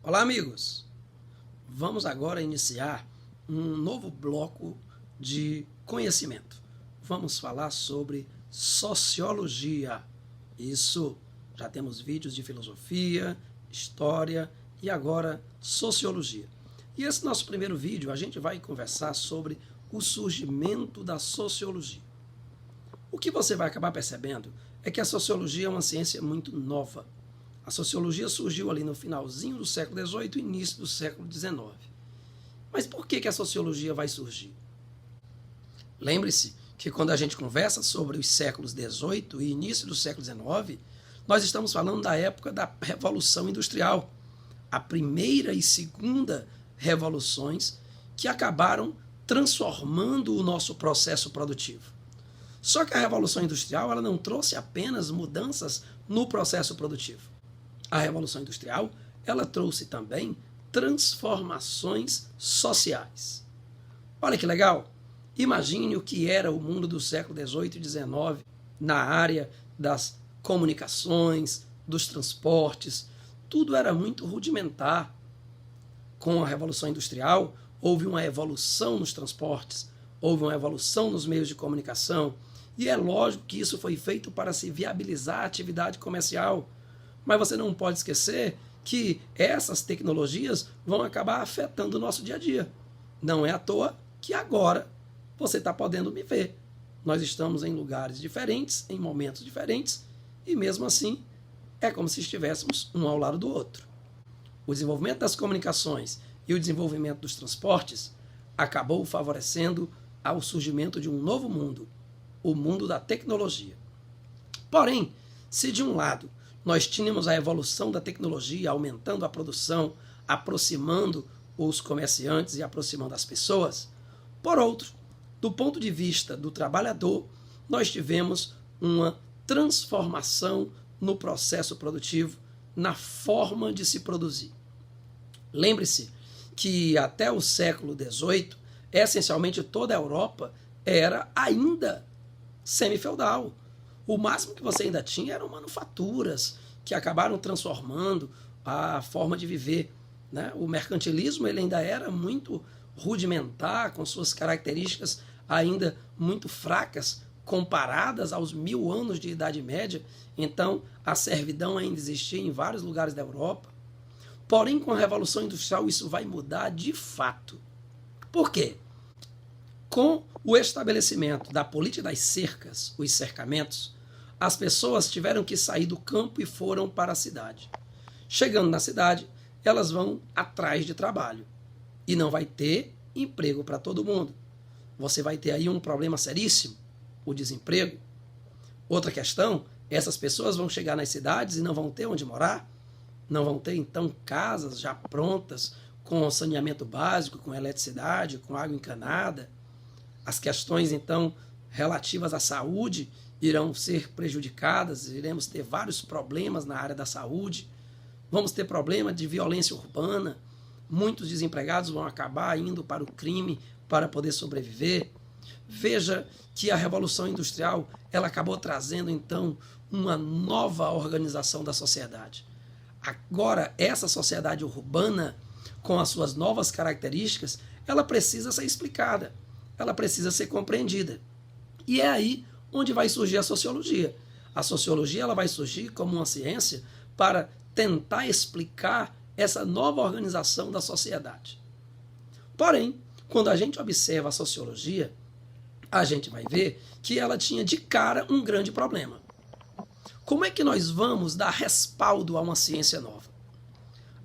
Olá, amigos! Vamos agora iniciar um novo bloco de conhecimento. Vamos falar sobre sociologia. Isso, já temos vídeos de filosofia, história e agora sociologia. E esse nosso primeiro vídeo a gente vai conversar sobre o surgimento da sociologia. O que você vai acabar percebendo é que a sociologia é uma ciência muito nova. A sociologia surgiu ali no finalzinho do século XVIII e início do século XIX. Mas por que a sociologia vai surgir? Lembre-se que quando a gente conversa sobre os séculos XVIII e início do século XIX, nós estamos falando da época da Revolução Industrial, a primeira e segunda revoluções que acabaram transformando o nosso processo produtivo. Só que a Revolução Industrial ela não trouxe apenas mudanças no processo produtivo. A Revolução Industrial ela trouxe também transformações sociais. Olha que legal! Imagine o que era o mundo do século XVIII e XIX na área das comunicações, dos transportes. Tudo era muito rudimentar. Com a Revolução Industrial, houve uma evolução nos transportes, houve uma evolução nos meios de comunicação, e é lógico que isso foi feito para se viabilizar a atividade comercial. Mas você não pode esquecer que essas tecnologias vão acabar afetando o nosso dia a dia. Não é à toa que agora você está podendo me ver. Nós estamos em lugares diferentes, em momentos diferentes, e mesmo assim é como se estivéssemos um ao lado do outro. O desenvolvimento das comunicações e o desenvolvimento dos transportes acabou favorecendo ao surgimento de um novo mundo, o mundo da tecnologia. Porém, se de um lado nós tínhamos a evolução da tecnologia aumentando a produção, aproximando os comerciantes e aproximando as pessoas, por outro, do ponto de vista do trabalhador, nós tivemos uma transformação no processo produtivo, na forma de se produzir. Lembre-se que até o século XVIII, essencialmente toda a Europa era ainda semi-feudal. O máximo que você ainda tinha eram manufaturas que acabaram transformando a forma de viver, né? O mercantilismo ele ainda era muito rudimentar, com suas características ainda muito fracas comparadas aos 1000 anos de Idade Média. Então, a servidão ainda existia em vários lugares da Europa. Porém, com a Revolução Industrial, isso vai mudar de fato. Por quê? Com o estabelecimento da política das cercas, os cercamentos, as pessoas tiveram que sair do campo e foram para a cidade. Chegando na cidade, elas vão atrás de trabalho. E não vai ter emprego para todo mundo. Você vai ter aí um problema seríssimo, o desemprego. Outra questão, essas pessoas vão chegar nas cidades e não vão ter onde morar, não vão ter, então, casas já prontas, com saneamento básico, com eletricidade, com água encanada. As questões, então, relativas à saúde irão ser prejudicadas, iremos ter vários problemas na área da saúde, vamos ter problema de violência urbana, muitos desempregados vão acabar indo para o crime para poder sobreviver. Veja que a Revolução Industrial ela acabou trazendo, então, uma nova organização da sociedade. Agora, essa sociedade urbana, com as suas novas características, ela precisa ser explicada, ela precisa ser compreendida. E é aí onde vai surgir a sociologia. A sociologia ela vai surgir como uma ciência para tentar explicar essa nova organização da sociedade. Porém, quando a gente observa a sociologia, a gente vai ver que ela tinha de cara um grande problema. Como é que nós vamos dar respaldo a uma ciência nova?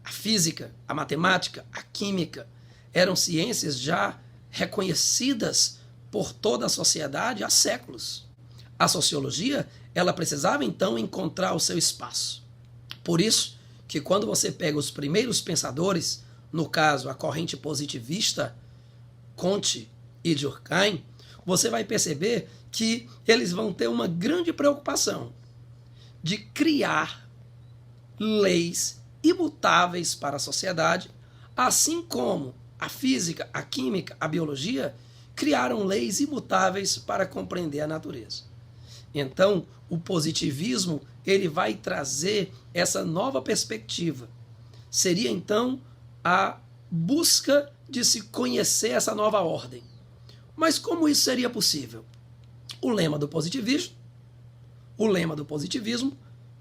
A física, a matemática, a química eram ciências já reconhecidas por toda a sociedade há séculos. A sociologia, ela precisava então encontrar o seu espaço. Por isso que quando você pega os primeiros pensadores, no caso a corrente positivista, Comte e Durkheim, você vai perceber que eles vão ter uma grande preocupação de criar leis imutáveis para a sociedade, assim como a física, a química, a biologia criaram leis imutáveis para compreender a natureza. Então, o positivismo ele vai trazer essa nova perspectiva seria então a busca de se conhecer essa nova ordem. Mas como isso seria possível? O lema do positivismo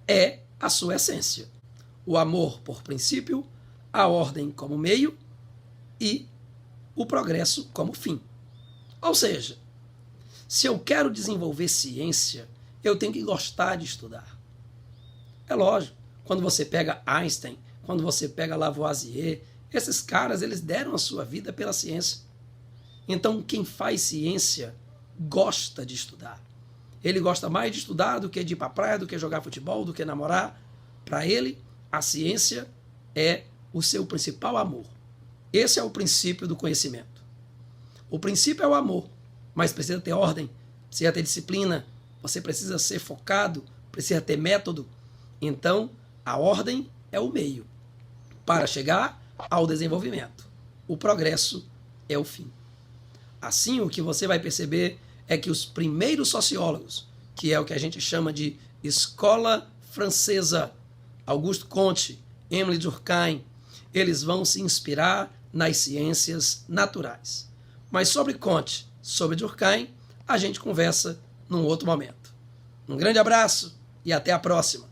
é a sua essência. O amor por princípio, a ordem como meio e o progresso como fim. Ou seja, se eu quero desenvolver ciência, eu tenho que gostar de estudar. É lógico, quando você pega Einstein, quando você pega Lavoisier, esses caras, eles deram a sua vida pela ciência. Então, quem faz ciência gosta de estudar. Ele gosta mais de estudar do que de ir para a praia, do que jogar futebol, do que namorar. Para ele, a ciência é o seu principal amor. Esse é o princípio do conhecimento. O princípio é o amor, mas precisa ter ordem, precisa ter disciplina, você precisa ser focado, precisa ter método. Então, a ordem é o meio para chegar ao desenvolvimento. O progresso é o fim. Assim, o que você vai perceber é que os primeiros sociólogos, que é o que a gente chama de escola francesa, Auguste Comte, Émile Durkheim, eles vão se inspirar nas ciências naturais. Mas sobre Comte, sobre Durkheim, a gente conversa num outro momento. Um grande abraço e até a próxima.